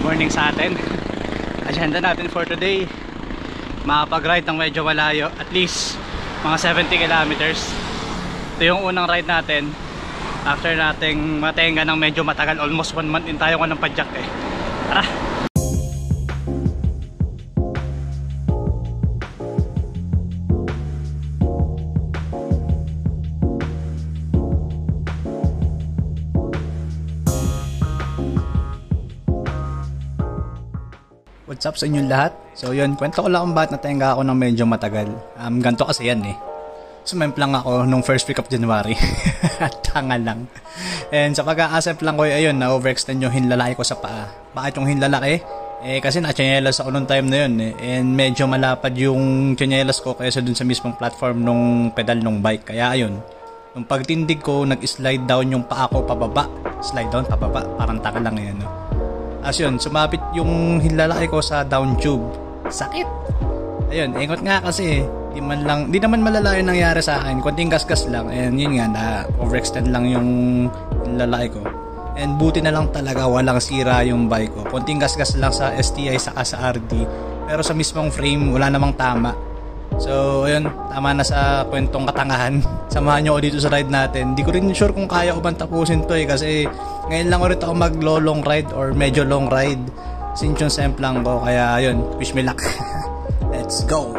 morning sa atin. Agenda natin for today, makapag-ride ng medyo malayo, at least mga 70 kilometers. Ito yung unang ride natin after nating matenga ng medyo matagal. Almost 1 month din tayo ng padjak eh. Tara! What's up sa inyong lahat? So yun, kwento ko lang kung bakit natenga ako ng medyo matagal. Ganito kasi yan eh. Sumemplang ako nung first week of January. Tanga lang. And sa pag-a-accept lang ko ayun, na-overextend yung hinlalaki ko sa paa. Bakit yung hinlalaki? Kasi na-chanelas ako nung time na yun eh. And medyo malapad yung chanelas ko kaysa dun sa mismong platform nung pedal nung bike. Kaya ayun, nung pagtindig ko, nag-slide down yung paa ko pababa. Slide down, pababa. Parang tanga lang yan, no? As yun, sumapit yung hinlalaki ko sa down tube. Sakit! Ayun, ingot nga kasi di naman malala yung nangyari sa akin. Konting gasgas lang. And yun nga, na-overextend lang yung hinlalaki ko. And buti na lang talaga walang sira yung bike ko. Konting gasgas lang sa STI saka sa RD. Pero sa mismong frame, wala namang tama. So, ayun, tama na sa kwentong katangahan. Samahan nyo ako dito sa ride natin. Di ko rin sure kung kaya ko bang tapusin to eh. Kasi ngayon lang ulit ako mag-long ride or medyo long ride. Since yung semplang ko. Kaya, ayun, wish me luck. Let's go!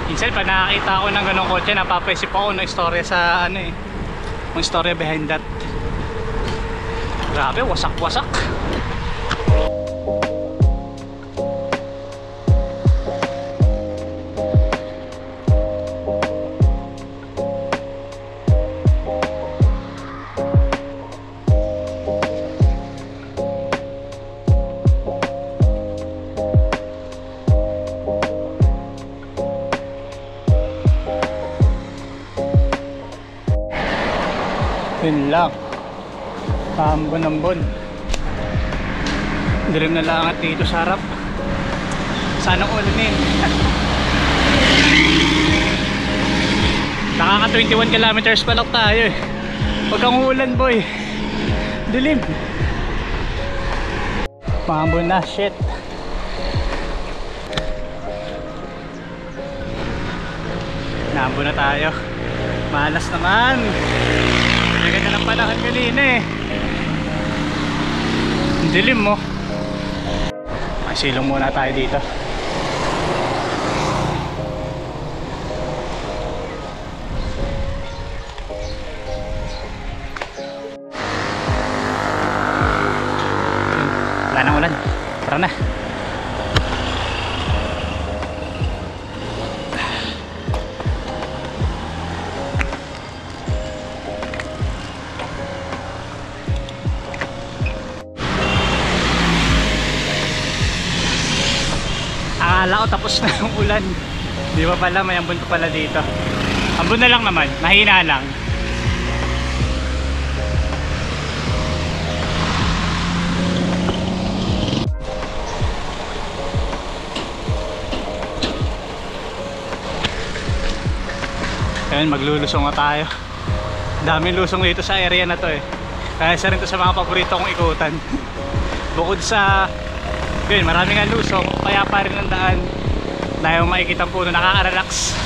Minsan pag nakakita ako ng ganong kotse, napapaisip ako ng istorya sa ano eh, yung istorya behind that. Grabe, wasak-wasak. Yun lang, pambon-ambon. Dilim na lang at dito sa harap. Sana ulan eh. Nakaka 21 kilometers pa lang tayo eh. Huwag kang ulan boy. Dilim. Pambon na, shit. Naambon na tayo. Malas naman. Ganda ng panahon kanina eh. Ang dilim mo. Masilong muna tayo dito. Wala nang ulan. Tara na. Akala ko tapos na yung ulan. Di ba pala, may ambon pa pala dito. Ambon na lang naman, mahina lang. Ayun, maglulusong na tayo. Daming lusong dito sa area na to eh. Kaya isa rin to sa mga paborito kong ikutan. Bukod sa yun, marami nga lusong, kaya pa rin ang daan. Dahil makikita ang puno, nakaka-relax.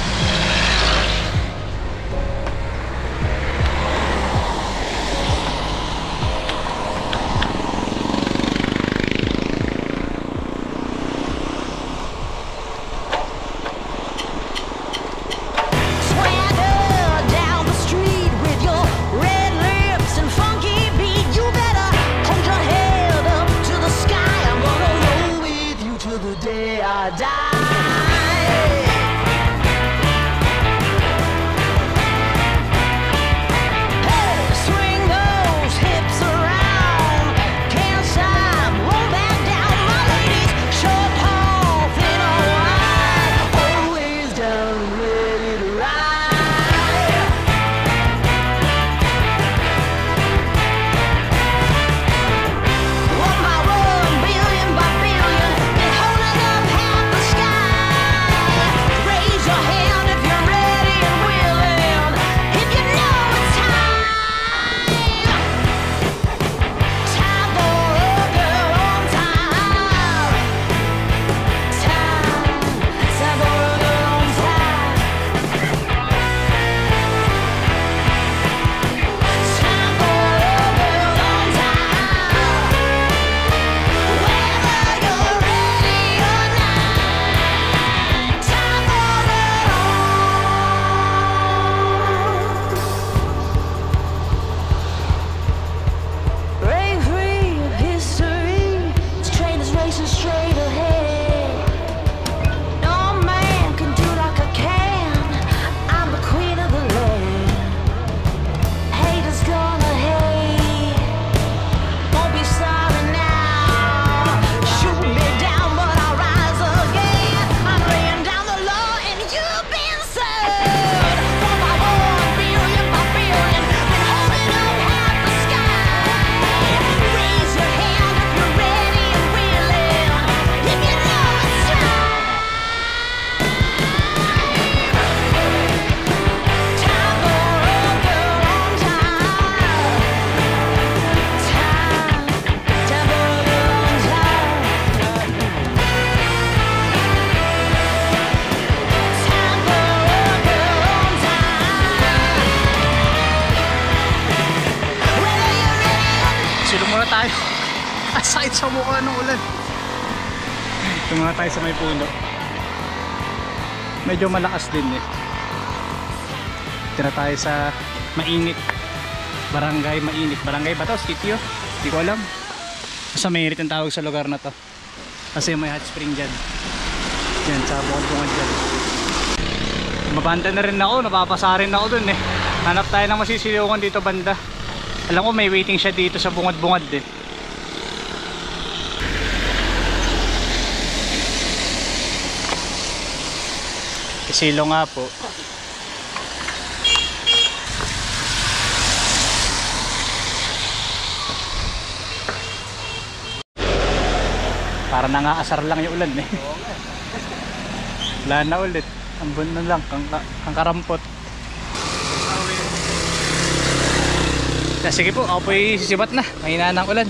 Aside sa mukha ng ulan. Ito muna tayo sa may puno. Medyo malakas din eh. Tira tayo sa Mainit. Barangay Mainit. Barangay ba to? Sitio? Hindi ko alam. Basta Mainit ang tawag sa lugar na to. Kasi may hot spring dyan. Yan, sa bukod-bukod dyan. Mabanda na rin ako. Napapasa rin ako dun eh. Hanap tayo ng masisilukan dito banda. Alam ko may waiting siya dito sa bungad-bungad eh. Silo nga po. Para nangaasar lang yung ulan eh. Wala na ulit. Ambon na lang, ang karampot. Sige po, ako po'y sisibat na. Mahina ng ulan.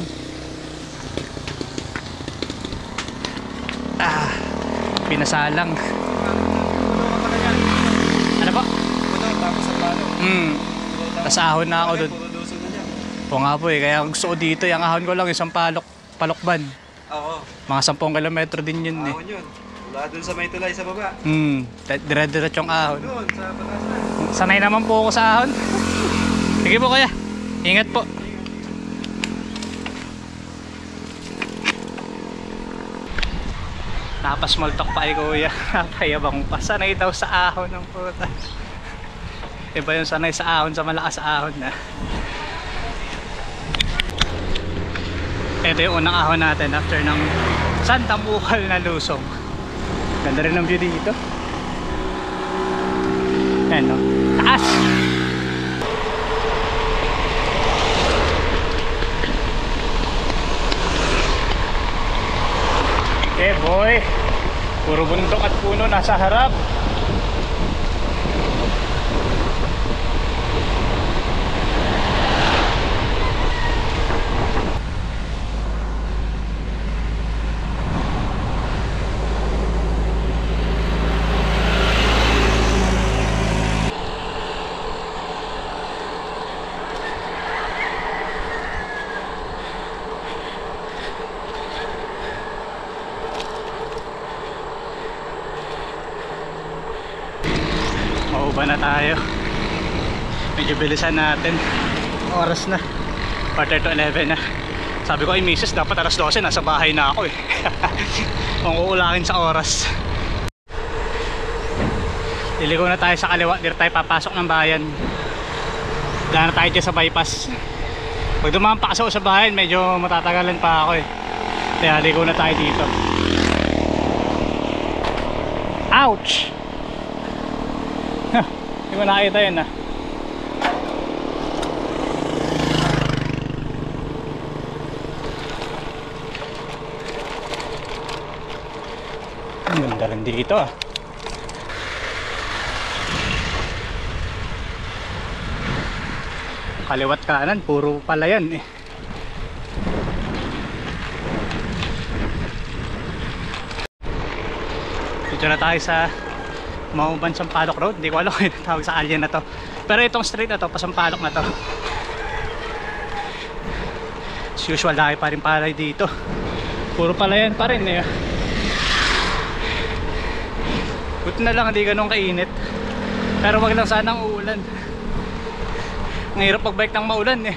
Pinasalang. Ano po? Tapos sa plano. Tapos ahon na ako doon. Oo nga po eh, kaya gusto ko dito, yung ahon ko lang isang palokban. Oo. Mga 10 kilometro din yun eh. Ahon yun. Wala dun sa may tulay sa baba. Dire-diretsyong ahon. Doon, sa pataas. Sanay naman po ako sa ahon. Sige po kuya, ingat po. Napasmall talk pa ay kuya. Napayabang pa. Sanay daw sa ahon ng puta. Iba yung sanay sa ahon sa malakas ahon na. Ito yung unang ahon natin after ng santamukal na lusong. Ganda rin ng view dito. Ayan no. Taas! Okay boy. Puro bundok at puno nasa harap. Mauba na tayo. Medyo bilisan natin. Oras na 11:45 na. Sabi ko ay misis, dapat alas 12 nasa bahay na ako eh. Kung uulangin sa oras. Iligo na tayo sa kaliwa. Dito tayo papasok ng bayan. Daan na tayo dyan sa bypass. Pag dumaan pa kasi sa bayan, medyo matatagalan pa ako eh. Kaya ligo na tayo dito. Ouch! Hindi ko nakita yun ah. Ang ganda rin dito ah. Kaliwat kanan, puro palayan eh. Dito na tayo sa Mauban Sampaloc Road. Hindi ko alam kung yung tawag sa alien na to. Pero itong street na to, Pasampaloc na to. As usual, dahil pa rin palay dito. Puro palayan pa rin eh. Buti na lang hindi ganun kainit. Pero wag lang sanang uulan. Ang hirap magbike ng maulan eh.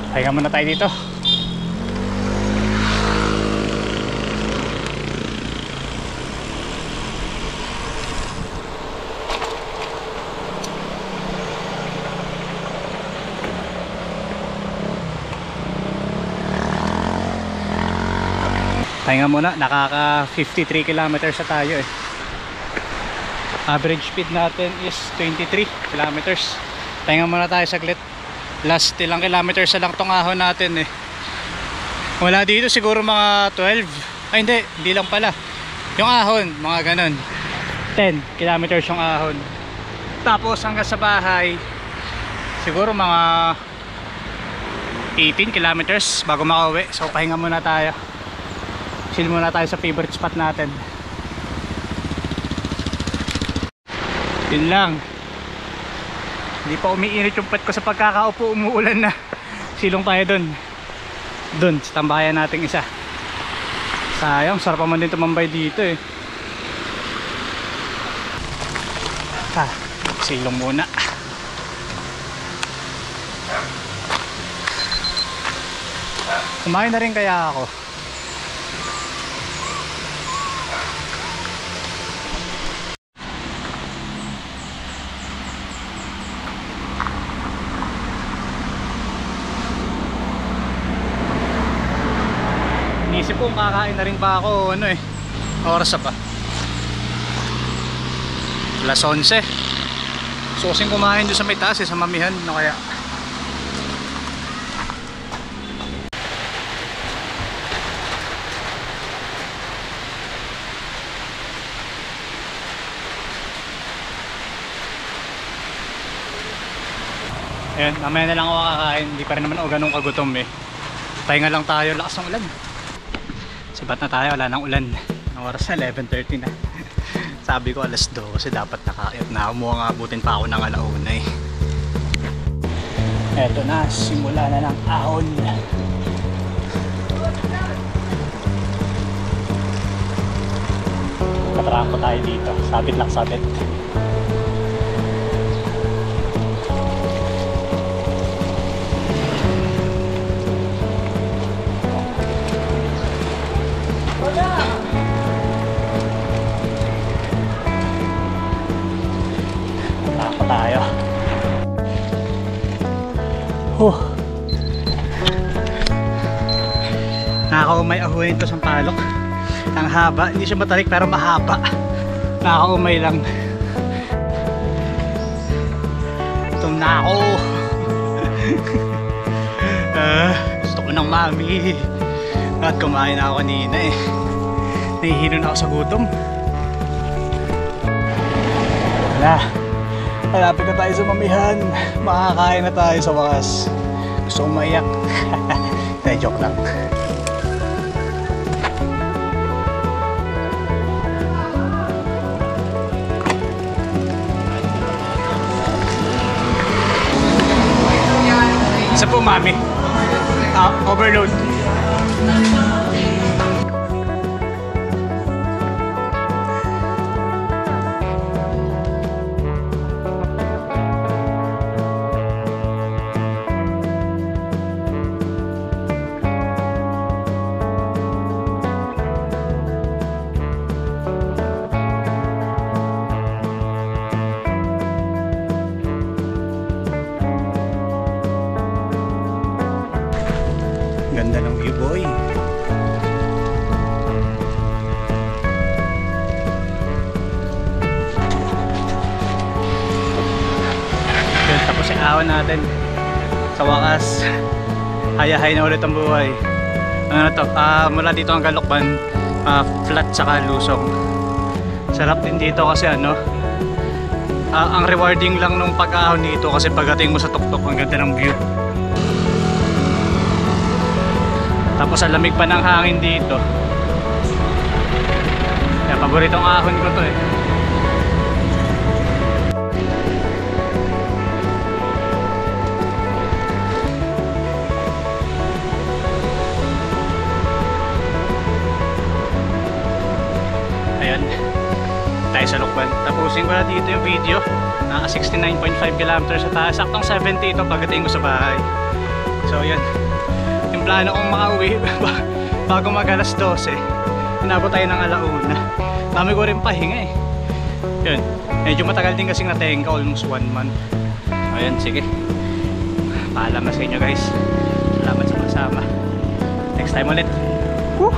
Pahinga muna tayo dito. Pahinga muna, nakaka 53 kilometers na tayo eh. Average speed natin is 23 kilometers. Pahinga muna tayo saglit. Last ilang kilometers na lang tong ahon natin eh. Wala dito siguro mga 12. Ay hindi lang pala. Yung ahon, mga ganun 10 kilometers yung ahon. Tapos hanggang sa bahay siguro mga 18 kilometers bago makauwi. So pahinga muna tayo. Chill muna tayo sa favorite spot natin. Yun lang. Hindi pa umiinit yung pet ko sa pagkakaupo, umuulan na. Silong tayo dun sa tambayan nating isa. Sayang, sarap naman din tumambay dito eh. Silong muna. Kumain na rin kaya ako. Inisip ko kung kakain na rin ba ako oras na ba? Alas 11. So kasing kumain doon sa may taas sa mamihan no kaya. Ayan, mamaya na lang ako kakain. Hindi pa rin naman ako ganun kagutom eh. Pahinga lang tayo, lakas ng ulan. Sabat na tayo, wala nang ulan. Ang oras na 11:30 na. Sabi ko alas 2 kasi dapat nakakayat na. Umuha nga abutin pa ako ng alauna eh. Eto na, simula na ng ahon. Katrangko tayo dito. Sabit lang sabit. Tayo. Nakakaumay ahunin to Sampaloc. Ang haba, hindi siya matalik pero mahaba. Nakakaumay lang. Gutom na ako. Gusto ko ng mami. At kumain na ako kanina eh. Nahihilo na ako sa gutom. Wala. Malapit na tayo sa mamihan. Makakain na tayo sa wakas. Gusto kong maiyak. Joke lang. Isa po, mami. Overload. Ganda ng view, boy. Yun, tapos yung ahon natin. Sa wakas, hayahay na ulit ang buhay. Ano na to? Mula dito ang Galokban, flat saka lusong. Sarap din dito kasi ano, ang rewarding lang nung pag-ahon dito kasi pagdating mo sa tuktok, ang ganda ng view. Tapos ang lamig pa ng hangin dito. Kaya paboritong ahon ko to eh. Ayan. Tayo sa Lukban. Tapusin ko na dito yung video. Naka 69.5 km sa taas. Saktong 70 ito pagdating ko sa bahay. So yun. Yung plano kong makauwi bago mag alas 12, inabot tayo ng alauna. Dami ko rin pahinga eh. Yun, medyo matagal din kasing natenga, almost 1 month. Ayun, sige, paalam na sa inyo guys. Salamat sa pagsama. Next time ulit. Woo!